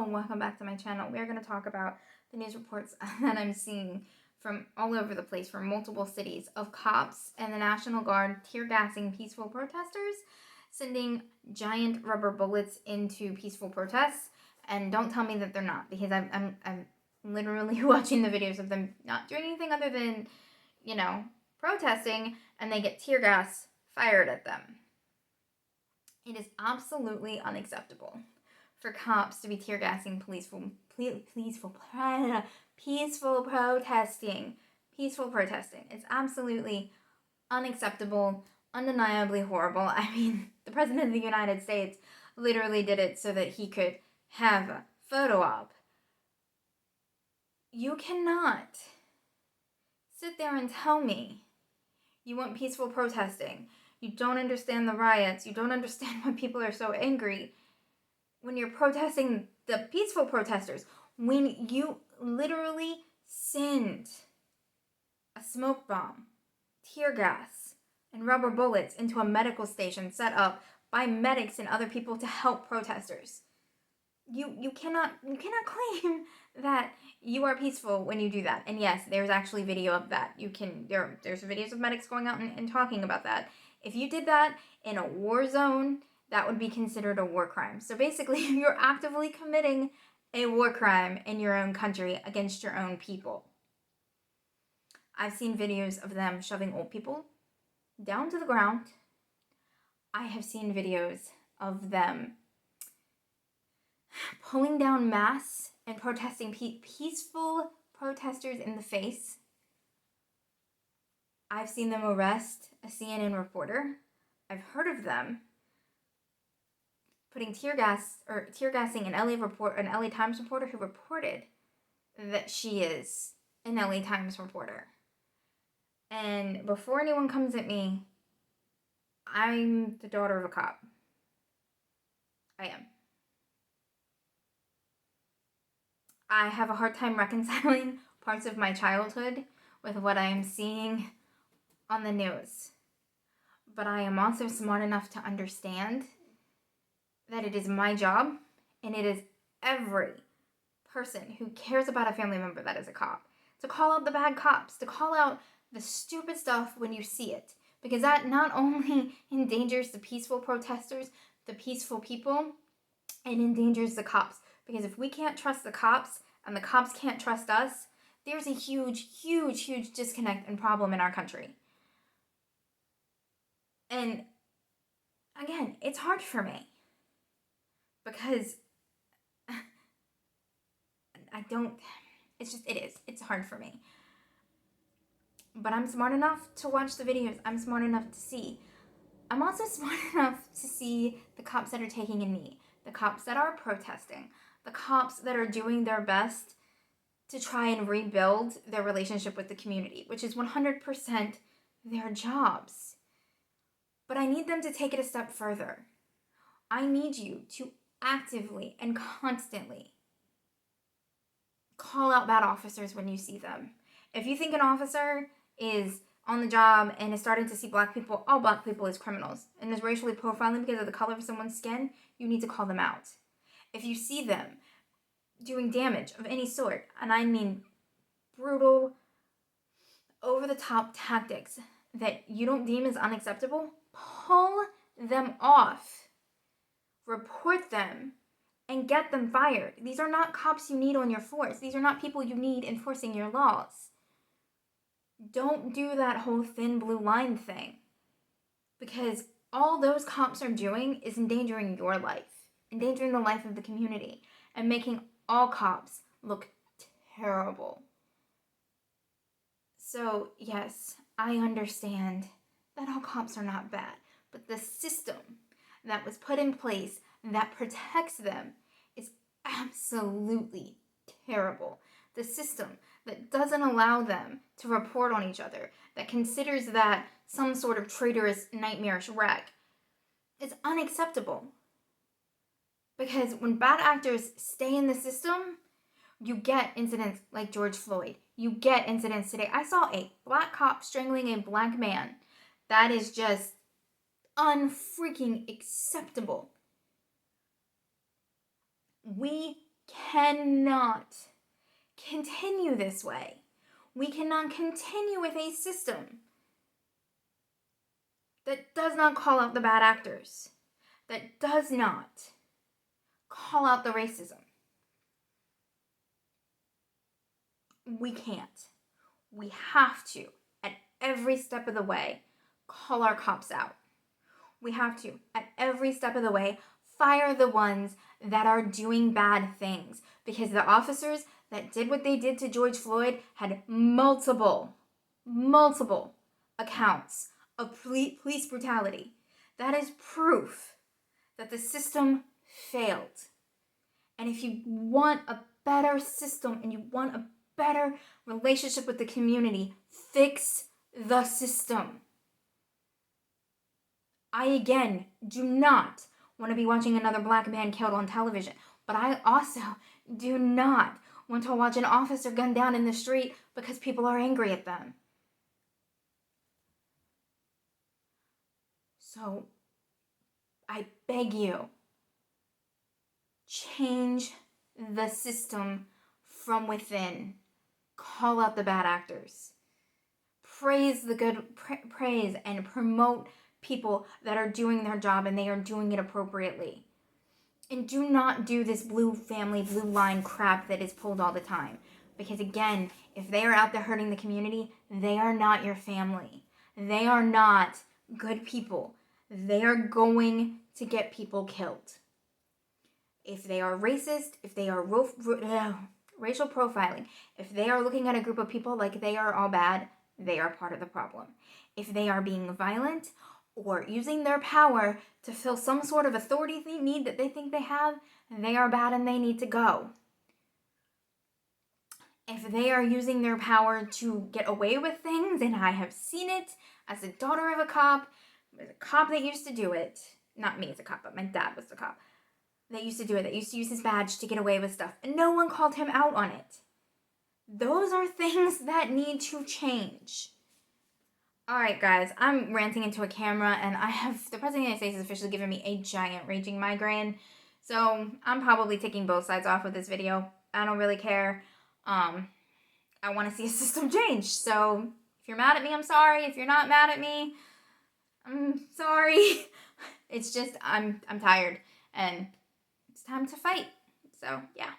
Hello and welcome back to my channel. We are going to talk about the news reports that I'm seeing from all over the place, from multiple cities, of cops and the National Guard tear gassing peaceful protesters, sending giant rubber bullets into peaceful protests. And don't tell me that they're not, because I'm literally watching the videos of them not doing anything other than, protesting, and they get tear gas fired at them. It is absolutely unacceptable for cops to be tear gassing peaceful protesting. It's absolutely unacceptable, undeniably horrible. I mean, the President of the United States literally did it so that he could have a photo op. You cannot sit there and tell me you want peaceful protesting. You don't understand the riots. You don't understand why people are so angry when you're protesting the peaceful protesters. When you literally send a smoke bomb, tear gas, and rubber bullets into a medical station set up by medics and other people to help protesters. You cannot claim that you are peaceful when you do that. And yes, there's actually video of that. There's videos of medics going out and talking about that. If you did that in a war zone, that would be considered a war crime. So basically, you're actively committing a war crime in your own country against your own people. I've seen videos of them shoving old people down to the ground. I have seen videos of them pulling down masks and protesting peaceful protesters in the face. I've seen them arrest a CNN reporter. I've heard of them putting tear gassing an LA Times reporter who reported that she is an LA Times reporter. And before anyone comes at me, I'm the daughter of a cop. I am. I have a hard time reconciling parts of my childhood with what I am seeing on the news. But I am also smart enough to understand that it is my job, and it is every person who cares about a family member that is a cop, to call out the bad cops, to call out the stupid stuff when you see it. Because that not only endangers the peaceful protesters, the peaceful people, it endangers the cops. Because if we can't trust the cops and the cops can't trust us, there's a huge disconnect and problem in our country. And again, it's hard for me because it's hard for me. But I'm smart enough to watch the videos. I'm smart enough to see. I'm also smart enough to see the cops that are taking a knee, the cops that are protesting, the cops that are doing their best to try and rebuild their relationship with the community, which is 100% their jobs. But I need them to take it a step further. I need you to actively and constantly call out bad officers when you see them. If you think an officer is on the job and is starting to see black people, all black people as criminals, and is racially profiling because of the color of someone's skin, you need to call them out. If you see them doing damage of any sort, and I mean brutal, over-the-top tactics that you don't deem as unacceptable, pull them off. Report them and get them fired. These are not cops you need on your force. These are not people you need enforcing your laws. Don't do that whole thin blue line thing, because all those cops are doing is endangering your life, endangering the life of the community, and making all cops look terrible. So yes, I understand that all cops are not bad, but the system that was put in place that protects them is absolutely terrible. The system that doesn't allow them to report on each other, that considers that some sort of traitorous, nightmarish wreck, is unacceptable. Because when bad actors stay in the system, you get incidents like George Floyd. You get incidents today. I saw a black cop strangling a black man. That is just unfreaking acceptable. We cannot continue this way. We cannot continue with a system that does not call out the bad actors, that does not call out the racism. We can't. We have to, at every step of the way, call our cops out. We have to, at every step of the way, fire the ones that are doing bad things. Because the officers that did what they did to George Floyd had multiple accounts of police brutality. That is proof that the system failed. And if you want a better system and you want a better relationship with the community, fix the system. I, again, do not want to be watching another black man killed on television, but I also do not want to watch an officer gunned down in the street because people are angry at them. So, I beg you, change the system from within. Call out the bad actors. Praise the good, praise and promote people that are doing their job and they are doing it appropriately. And do not do this blue family, blue line crap that is pulled all the time. Because again, if they are out there hurting the community, they are not your family. They are not good people. They are going to get people killed. If they are racist, if they are racial profiling, if they are looking at a group of people like they are all bad, they are part of the problem. If they are being violent or using their power to fill some sort of authority need that they think they have, they are bad and they need to go. If they are using their power to get away with things, and I have seen it as a daughter of a cop that used to do it, not me as a cop, but my dad was the cop, that used to do it, that used to use his badge to get away with stuff, and no one called him out on it. Those are things that need to change. Alright guys, I'm ranting into a camera, and the President of the United States has officially given me a giant raging migraine, so I'm probably taking both sides off with this video. I don't really care. I want to see a system change, so if you're mad at me, I'm sorry. If you're not mad at me, I'm sorry. It's just, I'm tired, and it's time to fight. So, yeah.